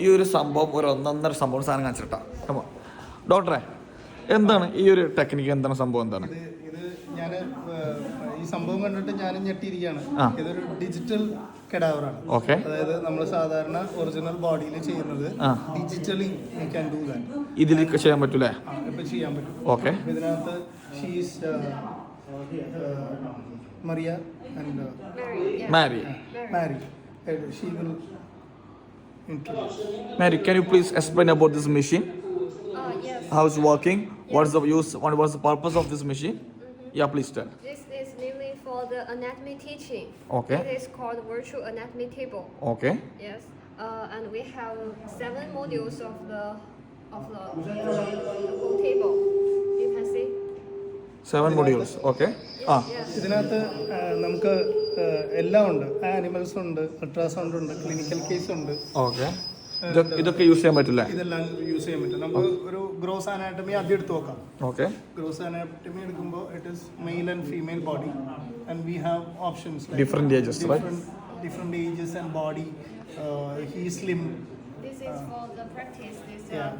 ഈ ഒരു സംഭവം ഒരു ഒന്നൊന്നര സംഭവം സാധനം കാണിച്ചിട്ടാ. ഡോക്ടറെ, എന്താണ് ഈ ഒരു ടെക്നിക്ക്? എന്താണ് സംഭവം? എന്താണ് ഇത്? ഞാൻ ഈ സംഭവം കണ്ടിട്ട് ഞാൻ ഞെട്ടിയിരിക്കുകയാണ്. ഇതൊരു ഡിജിറ്റൽ കെഡാവറാണ്. ഓക്കെ. അതായത് നമ്മൾ സാധാരണ ഒറിജിനൽ ബോഡിയിൽ ചെയ്യുന്നത് digitally we can do that. ഇതിൽ ചെയ്യാൻ പറ്റൂലേ? ഇപ്പൊ ചെയ്യാൻ പറ്റും. ഓക്കെ. ഇതിനകത്ത് she's Maria and Mary. She will introduce. Mary, can you please explain about this machine? Yes. How it's working? What's the use? What's the purpose of this machine? Yeah, please tell. This is mainly for the anatomy teaching. Okay. It is called virtual anatomy table. Okay. Yes. And we have 7 modules of the whole table. You can see. 7 modules. Okay. Yes. ഇതിനകത്ത് നമുക്ക് എല്ലാം ഉണ്ട്. Animals ഉണ്ട്, ultrasound ഉണ്ട്, clinical case ഉണ്ട്. Okay. ഇതൊക്കെ use ചെയ്യാൻ പറ്റില്ല? ഇതെല്ലാം യൂസ് ചെയ്യാൻ പറ്റും. നമുക്ക് ഒരു ഗ്രോസ് അനാറ്റമി ആദ്യം എടുത്ത് നോക്കാം. ഓക്കെ. ഗ്രോസ് അനാറ്റമി എടുക്കുമ്പോൾ it is male and female body and we have options different ages, different ages and body. He is slim. This is for the practice.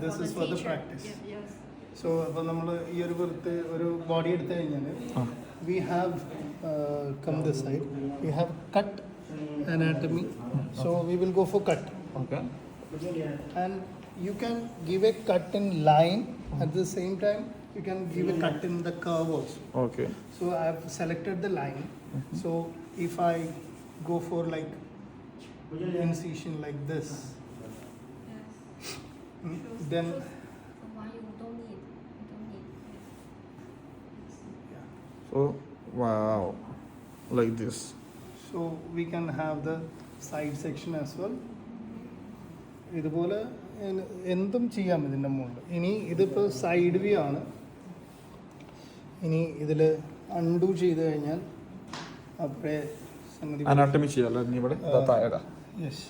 This is for the practice. Yes. So അപ്പോൾ നമ്മൾ ഈ ഒരു body എടുത്തു കഴിഞ്ഞാൽ we have come this side. We have cut anatomy. So we will go for cut. Okay. And you can give a cut in line at the same time. You can give a cut in the curve also. Okay. So I have selected the line. So if I go for like incision like this, then Why you don't need? yeah. So wow, like this. So we can have the side section as well. ഇതുപോലെ എന്തും ചെയ്യാം ഇതിൻ്റെ മുകളിൽ. ഇനി ഇതിപ്പോൾ side view ആണ്. ഇനി ഇതിൽ അൺഡു ചെയ്ത് കഴിഞ്ഞാൽ അപ്പോഴേ സംഗതി അനാട്ടമി ചെയ്യാലോ നീ ഇവിടെ? Yes,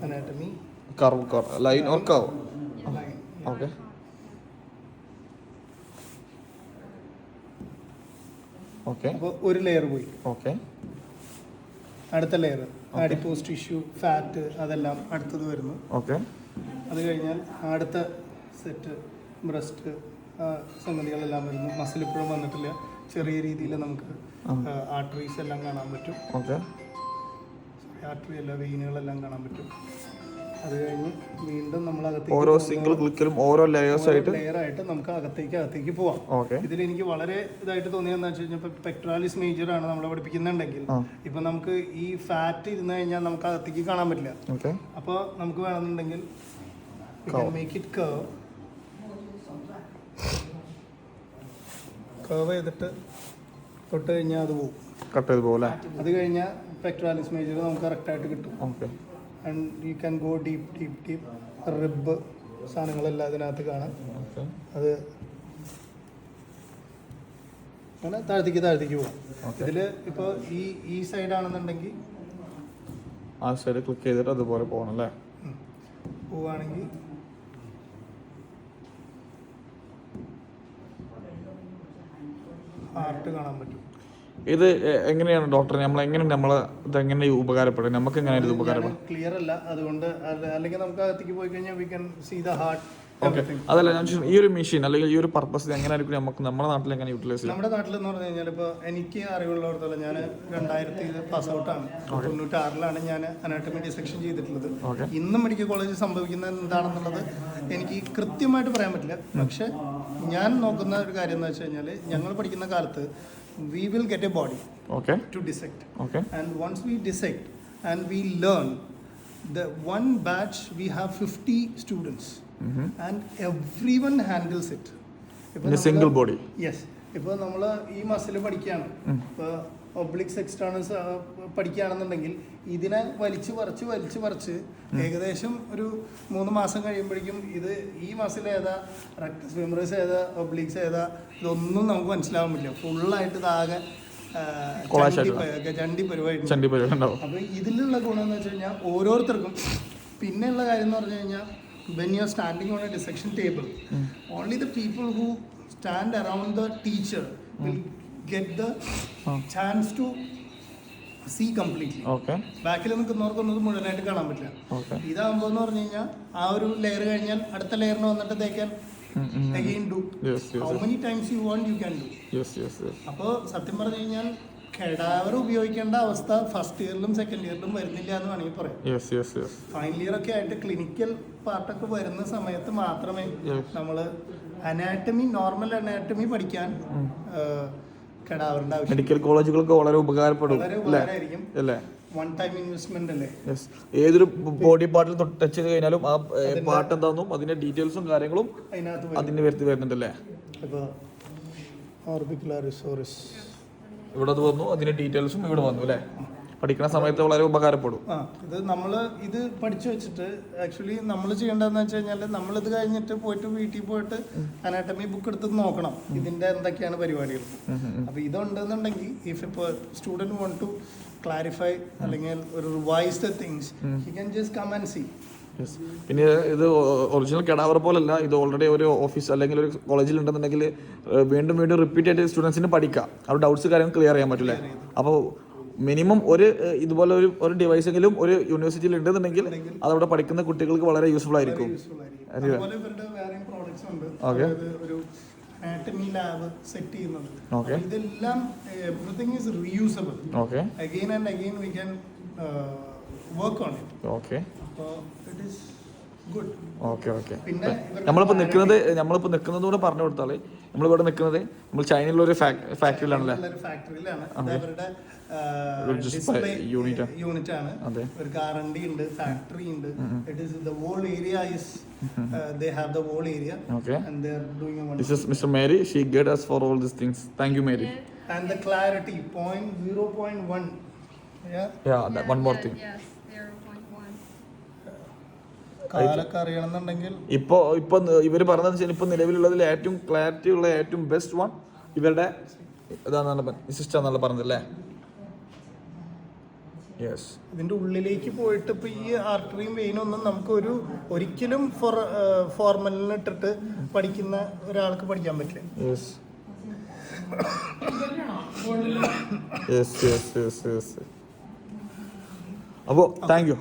anatomy curve line or curve. Line. Okay. Okay. അപ്പോൾ ഒരു ലെയർ പോയി. ഓക്കെ. അടുത്ത ലെയർ അഡിപ്പോസ് ടിഷ്യൂ, ഫാറ്റ്, അതെല്ലാം അടുത്തത് വരുന്നു. ഓക്കെ. അത് കഴിഞ്ഞാൽ അടുത്ത സെറ്റ് ബ്രസ്റ്റ്, സംഗതികളെല്ലാം വരുന്നു. മസിൽ ഇപ്പോഴും വന്നിട്ടില്ല. ചെറിയ രീതിയിൽ നമുക്ക് ആർട്ടറീസ് എല്ലാം കാണാൻ പറ്റും. ഓക്കെ. ആർട്ടറി അല്ല, വെയിനുകളെല്ലാം കാണാൻ പറ്റും. അത് കഴിഞ്ഞ് വീണ്ടും നമ്മൾ ഓരോ സിംഗിൾ ക്ലിക്കിലും ഓരോ ലെയേഴ്സ് ആയിട്ട് നമുക്ക് അകത്തേക്ക് പോവാം. ഇതിൽ എനിക്ക് വളരെ ഇതായിട്ട് തോന്നിയെന്ന് വെച്ച് കഴിഞ്ഞാൽ പെക്ടറാലിസ് മേജർ ആണ് നമ്മളെ പഠിപ്പിക്കുന്നുണ്ടെങ്കിൽ ഇപ്പൊ നമുക്ക് ഈ ഫാറ്റ് ഇരുന്ന് കഴിഞ്ഞാൽ നമുക്ക് അകത്തേക്ക് കാണാൻ പറ്റില്ല. അപ്പോൾ നമുക്ക് വേണമെന്നുണ്ടെങ്കിൽ മേക്ക് ഇറ്റ് കർവ് ചെയ്തിട്ട് തൊട്ട് കഴിഞ്ഞാൽ അത് പോകും, കട്ട് ചെയ്ത് പോകും. അത് കഴിഞ്ഞാൽ പെക്ടറാലിസ് മേജർ നമുക്ക് കറക്റ്റായിട്ട് കിട്ടും. And you can go deep rib സാധനങ്ങളെല്ലാം അതിനകത്ത് കാണാം. അത് അങ്ങനെ താഴത്തേക്ക് പോകാം. ഇതിൽ ഇപ്പോൾ ഈ സൈഡാണെന്നുണ്ടെങ്കിൽ ആ സൈഡ് ക്ലിക്ക് ചെയ്തിട്ട് അതുപോലെ പോകണം അല്ലേ? പോവുകയാണെങ്കിൽ ഹാർട്ട് കാണാൻ പറ്റും. ഇത് എങ്ങനെയാണ് ഡോക്ടർ, ഇതെങ്ങനെ ഉപകാരപ്പെടും? നമുക്ക് എങ്ങനെ ഇത് ഉപകാരപ്പെടും? ക്ലിയർ അല്ല, അതുകൊണ്ട് അല്ലെങ്കിൽ നമുക്ക് അകത്തേക്ക് പോയി കഴിഞ്ഞാൽ we can see the heart. Okay. അതല്ല ഞാൻ ഈ ഒരു മെഷീൻ അല്ലെങ്കിൽ ഈ ഒരു പർപ്പസ് എങ്ങനെയായിരിക്കും നമുക്ക് നമ്മുടെ നാട്ടിൽ എങ്ങനെ യൂട്ടിലൈസ് ചെയ്യാം? നമ്മുടെ നാട്ടിലെന്ന് പറഞ്ഞു കഴിഞ്ഞാൽ ഇപ്പോൾ എനിക്ക് അറിവുള്ളിടത്തോളം ഞാൻ 2000 പാസ് ഔട്ടാണ്. 96 ഞാൻ അനാട്ടമി ഡിസെക്ഷൻ ചെയ്തിട്ടുള്ളത്. ഇന്നും മെഡിക്കൽ കോളേജിൽ സംഭവിക്കുന്നത് എന്താണെന്നുള്ളത് എനിക്ക് കൃത്യമായിട്ട് പറയാൻ പറ്റില്ല. പക്ഷെ ഞാൻ നോക്കുന്ന ഒരു കാര്യം എന്ന് വെച്ച് കഴിഞ്ഞാൽ ഞങ്ങൾ പഠിക്കുന്ന കാലത്ത് we will get a body to dissect. And once we dissect and we learn, the one batch we have 50 students and everyone handles it in a single body. Yes. ഇപ്പോൾ നമ്മൾ ഈ മസിൽ പഠിക്കുകയാണ്, ഇപ്പോൾ ഒബ്ലിക്സ് എക്സ്റ്റേണൽസ് പഠിക്കുകയാണെന്നുണ്ടെങ്കിൽ ഇതിനെ വലിച്ചു പറിച്ച് ഏകദേശം ഒരു 3 മാസം കഴിയുമ്പോഴേക്കും ഈ മസിൽ ഏതാ, റെക്ടസ് ഫെമറസ് ഏതാ, ഒബ്ലിക്സ് ഏതാ, ഇതൊന്നും നമുക്ക് മനസ്സിലാവാൻ പറ്റില്ല. ഫുള്ളായിട്ട് ഇതാകെ ചണ്ടി പരിപാടി. അപ്പോൾ ഇതിലുള്ള ഗുണം എന്ന് വെച്ച് കഴിഞ്ഞാൽ ഓരോരുത്തർക്കും പിന്നെയുള്ള കാര്യം എന്ന് പറഞ്ഞു കഴിഞ്ഞാൽ when you are standing on a dissection table, only the people who stand around the teacher will get the chance to see completely. Okay ബാക്കിൽ നിൽക്കുന്നവർക്കൊന്നും ഇത് മുഴുവനായിട്ട് കാണാൻ പറ്റില്ല. ഓക്കെ ഇതാകുമ്പോൾ എന്ന് പറഞ്ഞു കഴിഞ്ഞാൽ ആ ഒരു ലെയർ കഴിഞ്ഞാൽ അടുത്ത ലെയറിന് വന്നിട്ട് തേക്കാൻ again do. How many times you want you can do. അപ്പോൾ സത്യം പറഞ്ഞു കഴിഞ്ഞാൽ കെഡാവർ ഉപയോഗിക്കേണ്ട അവസ്ഥ ഫസ്റ്റ് ഇയറിലും സെക്കൻഡ് ഇയറിലും വരുന്നില്ല എന്ന് വേണമെങ്കിൽ പറയാം. ഫൈനൽ ഇയർ ഒക്കെ ആയിട്ട് ക്ലിനിക്കൽ പാർട്ടൊക്കെ വരുന്ന സമയത്ത് മാത്രമേ നമ്മൾ നോർമൽ അനാറ്റമി പഠിക്കാൻ കെഡാവറിന്റെ ആവശ്യം. മെഡിക്കൽ കോളേജുകൾക്ക് വളരെ ഉപകാരപ്പെടും വളരെ ഉപകാരമായിരിക്കും. അല്ലേ? വൺ ടൈം ഇൻവെസ്റ്റ്മെന്റ് അല്ലേ? ഏതൊരു ബോഡി പാർട്ടിൽ ടച്ച് ചെയ്ത് കഴിഞ്ഞാലും ആ പാർട്ട് എന്താണെന്നും അതിന്റെ ഡീറ്റെയിൽസും കാര്യങ്ങളും അതിനകത്ത് അതിന്റെ വരുന്നുണ്ടല്ലേ? ഇപ്പോൾ ഓർബിക്കുലറിസോറിസ് ഇവിടെ അത് വന്നു, അതിന്റെ ഡീറ്റെയിൽസും ഇവിടെ വന്നു അല്ലേ? പഠിക്കുന്ന സമയത്ത് വളരെ ഉപകാരപ്പെടും. ഇത് നമ്മൾ ഇത് പഠിച്ചു വെച്ചിട്ട് ആക്ച്വലി നമ്മൾ ചെയ്യേണ്ടതെന്ന് വെച്ച് കഴിഞ്ഞാൽ നമ്മളിത് കഴിഞ്ഞിട്ട് പോയിട്ട് വീട്ടിൽ പോയിട്ട് അനാട്ടമി ബുക്ക് എടുത്ത് നോക്കണം ഇതിന്റെ എന്തൊക്കെയാണ് പരിപാടികൾ. അപ്പോൾ ഇതുണ്ടെന്നുണ്ടെങ്കിൽ ഇഫ് ഇപ്പോൾ സ്റ്റുഡൻറ് വോണ്ട് ടു ക്ലാരിഫൈ അല്ലെങ്കിൽ ഒരു revised things he can just come and see. പിന്നെ ഇത് ഒറിജിനൽ കെഡാവർ പോലല്ല, ഇത് ഓൾറെഡി ഒരു ഓഫീസ് അല്ലെങ്കിൽ ഒരു കോളേജിൽ ഉണ്ടെന്നുണ്ടെങ്കിൽ വീണ്ടും വീണ്ടും റിപ്പീറ്റ് ആയിട്ട് സ്റ്റുഡൻസിന് പഠിക്കാം, അവർ ഡൗട്ട്സ് കാര്യങ്ങൾ ക്ലിയർ ചെയ്യാൻ പറ്റില്ലേ? അപ്പോൾ മിനിമം ഒരു ഇതുപോലെ ഒരു ഡിവൈസ് എങ്കിലും ഒരു യൂണിവേഴ്സിറ്റിയിൽ ഉണ്ടെന്നുണ്ടെങ്കിൽ അതവിടെ പഠിക്കുന്ന കുട്ടികൾക്ക് വളരെ യൂസ്ഫുൾ ആയിരിക്കും. anatomy lab set ചെയ്യുന്നത്. ഇതെല്ലാം everything is reusable. Again and again we can work on it. So it is good. പിന്നെ നമ്മളിപ്പോൾ നിൽക്കുന്നത് കൂടെ പറഞ്ഞു കൊടുത്താൽ നമ്മളിവിടെ നിൽക്കുന്നത് നമ്മൾ ചൈനയിലുള്ള ഒരു ഫാക്ടറിയിലാണല്ലേ? അവരുടെ ഡിസ്പ്ലേ യൂണിറ്റ് ആണ്. ഒരു കാറണ്ടി ഉണ്ട്, ഫാക്ടറി ഉണ്ട്. It is the whole area is they have the whole area and they are doing a wonderful. This is Mr. Mary, she guide us for all these things. Thank you, Mary. And the clarity 0.1. Yeah, that one more thing. Yes, 0.1. കാലൊക്കെ അറിയണമെന്നുണ്ടെങ്കിൽ ഇപ്പൊ ഇവർ പറഞ്ഞതെന്ന് വെച്ചാൽ ഇപ്പൊ നിലവിലുള്ളതിൽ ഏറ്റവും clarity ഉള്ള ഏറ്റവും ബെസ്റ്റ് വൺ ഇവരുടെ ഇതാണെന്നാണ് സിസ്റ്റർ എന്നാണ് പറഞ്ഞതല്ലേ? ഇതിന്റെ ഉള്ളിലേക്ക് പോയിട്ട് ഇപ്പൊ ഈ ആർട്ടറിയും വെയിനും ഒന്നും നമുക്ക് ഒരിക്കലും ഫോർമലിന് ഇട്ടിട്ട് പഠിക്കുന്ന ഒരാൾക്ക് പഠിക്കാൻ പറ്റില്ല. അപ്പോൾ താങ്ക് യു.